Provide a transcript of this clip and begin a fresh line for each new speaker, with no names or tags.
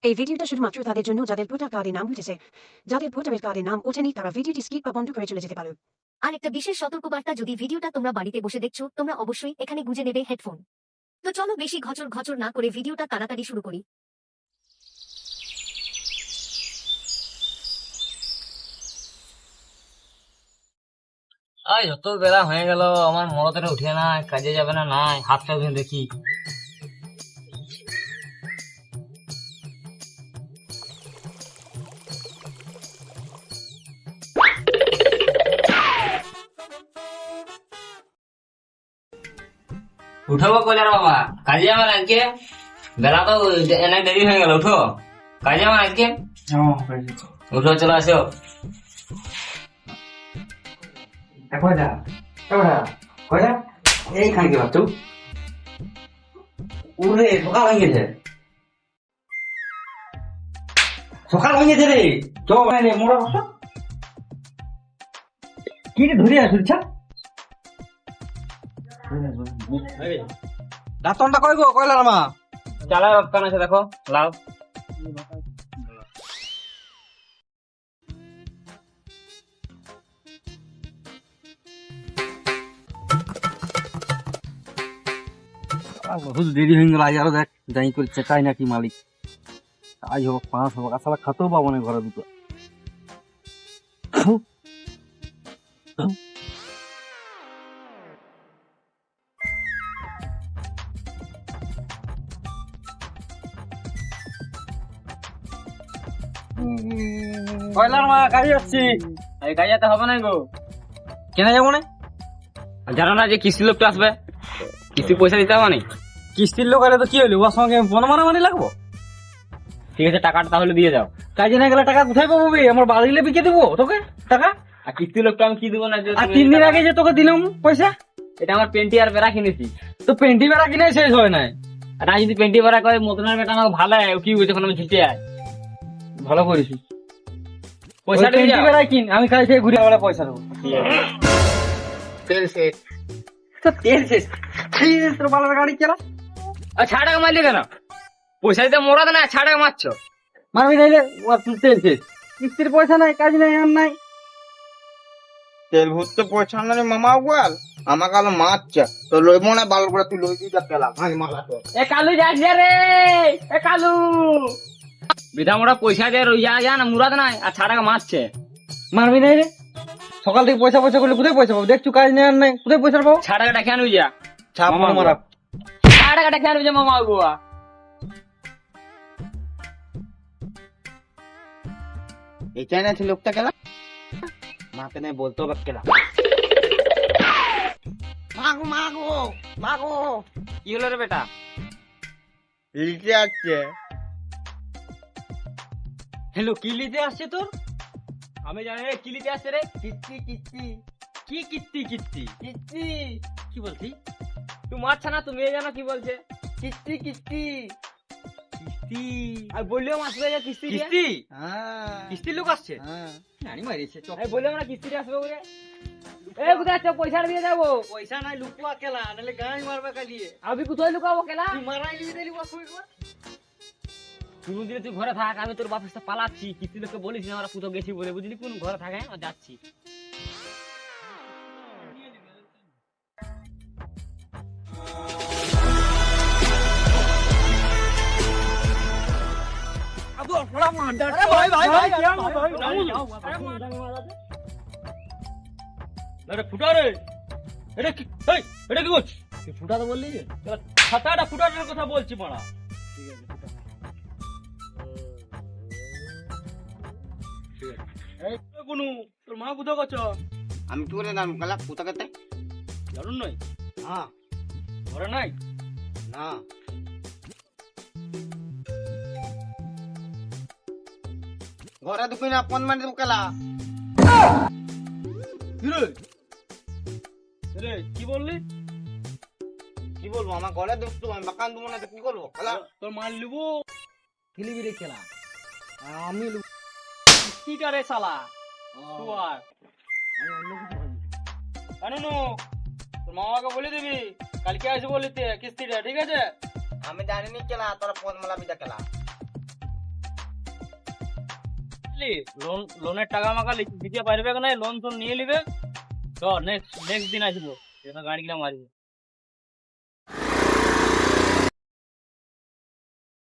এই ভিডিওটা শুধুমাত্র তাদের জন্য যাদের ভোটার কার্ডে নাম উঠেছে। যাদের ভোটারের কার্ডে নাম ওঠেনি তারা ভিডিওটি স্কিপ বা বন্ধ করে চলে যেতে পারো।
আর একটা বিশেষ সতর্কবার্তা, যদি ভিডিওটা তোমরা বাড়িতে বসে দেখছো তোমরা অবশ্যই এখানে গুঁজে নেবে হেডফোন। তো চলো বেশি ঘচর ঘচর না করে ভিডিওটা তাড়াতাড়ি শুরু করি।
আজ যত বেলা হয়ে গেল আমার মরদরে উঠে না, কাজে যাবে না, নাই হাতটা ধুয়ে দেখি। উঠবো কইলার বাবা, কাজে যাবেন আজকে? বেলা তো অনেক দেরি হয়ে গেল, উঠো, কাজে যাবেন আজকে? উঠো, চলো আসো।
এইখানে কি ভাবছো? উরে সকাল হয়ে গেছে, সকাল হয়ে গেছে রে। রে মোড়া বসো, কি রে ধরে আসুছ? রাতনটা কই গো, কইলার মা
চালা রপ্তান আছে, দেখো লাও।
বহুত দেরি হয়ে গেল। আজ আরো দেখ যাই করে চেকাই নাকি মালিক। আজ হোক 5 হোক, আসলে খাতেও পাবো না ঘরে দুটো। কয়লার মা কাজে যাচ্ছি।
এই কাজে যেতে হবে না গো।
কেন যাবো না?
জানো না যে কিস্তি লোকটা আসবে, কিস্তি পয়সা দিতে হবে না?
কিস্তির লোক এলে তো কি হলো, ওর সঙ্গে বন মারামারি লাগবো?
ঠিক আছে, টাকাটা তাহলে দিয়ে যাও।
কাজে না গেলে টাকা কোথায় পাবো? আমার বাড়িলে বিকে দেবো তোকে টাকা।
আর কিস্তি লোকটা আমি কি দেবো না?
আর 3 দিন আগে যে তোকে দিলাম পয়সা,
এটা আমার পেন্টি আর বেড়া কিনেছি।
তো পেন্টি বেড়া কিনে শেষ হয় নাই।
আর আমি যদি পেন্টি বেড়া করে মতনের বেটা আমাকে ভালো কি হয়েছে, আমি ঝুঁটে আয়।
ভালো করেছি,
পয়সা দিয়ে
পেন্টি
যাও।
বেড়া কিন, আমি কাজ থেকে ঘুরে আবার পয়সা দেবো।
তেল শেষ।
তো তেল শেষ, তোর ভালো গাড়ি চালা।
আর 6 টাকা মারলি কেন? পয়সা দিতে মোড়াদ না, 6 টাকা মারছো।
মারবি নাইলে তেল শেষ, কিস্তির পয়সা নাই, কাজ নাই, আর নাই।
তেল ভরতে পয়সা না রে মামা বল, আমাকে আলো মারছে তো লইব না, ভালো করে তুই লই দিটা পেলা ভাই মালা তো।
এ কালু যাস রে, এ কালু বিধা মোড়া পয়সা দিয়ে রইয়া যা না, মুরাদ নাই, আর 6 টাকা মারছে।
মারবি নাই রে, সকাল থেকে পয়সা পয়সা করলে কোথায় পয়সা পাবো? দেখছো কাজ নেই, আর নাই, কোথায় পয়সা পাবো?
6 টাকা দেখে আনবি যা,
ছাপ
মামা
মারা।
6 টাকা দেখে আনবি যা মামা গোয়া।
এই চাইনা ছিল লোকটা কেলা মাকে নাই বলতো বা কেলা। মাগো মাগো মাগো,
কি হলো রে বেটা?
লিখে আসছে।
হ্যালো, কি লিতে আসছে তোর?
আমি জানি রে কি লিতে আসছে রে।
কিচ্ছি কিচ্ছি
কি কিস্তি কিস্তি
কিচ্ছি
কি বলছি?
তুই মারছ না, তুমি জানো কি বলছে।
কিচ্ছি কিচ্ছি
কিস্তি
আর বললেও মাসবে যে কিস্তি দিয়ে।
কিস্তি
হ্যাঁ
কিস্তির লোক আসছে।
হ্যাঁ
জানি মারিছে চপ।
আমি বললাম না কিস্তি দিয়ে আসবে বলে। এ কোথায় আছে, পয়সা দিয়ে যাবো।
পয়সা নাই, লুকুয়া কেলা, নাহলে গাঁই মারবে কালিয়ে।
আমি কোথায় লুকাবো কেলা?
তুই মারাই লিবি দিলি বাস হইব।
তুই দিলে তুই ঘরে থাক, আমি তোর বাপের সাথে পালাচ্ছি। কিস্তি লোককে বলিস না আমরা পুতো গেছি বলে, বুঝলি? কোন ঘরে থাকে আর যাচ্ছি।
ফুটারে এটা কি? এটা কি করছিস? ফুটাতে বললি যে ছাতাটা ফুটানোর কথা বলছি মারা। কোনো তোর মা কোথাও গেছ?
আমি কি করে নাম কেলা কোথাকে তাই
জানুন নয়,
হ্যাঁ
ঘরে নাই।
না ঘরে দুপুর না ফোন মানে কেলা।
রে কি বললি?
কি বলবো, আমার ঘরে দুঃখ, আমি বাকান দেবো না তো কি করবো কেলা।
তোর মাল লিবো ফিলিবি রে খেলা। আমি
কিটা রে শালা শুয়ার।
আমি অন্য কিছু ভাবি।
জানো তোর মামাকে বলে দিবি কালকে আসবো বলিতে কিস্তিটা, ঠিক আছে?
আমি জানিনি কেলা, তোরা ফোন মালা বিদা কেলা।
বুঝলি লোনের টাকা মাকা দিতে পারবে না, লোন টোন নিয়ে নিবে। তো নেক্সট দিন আসবো, গাড়ি গিলা মারবো।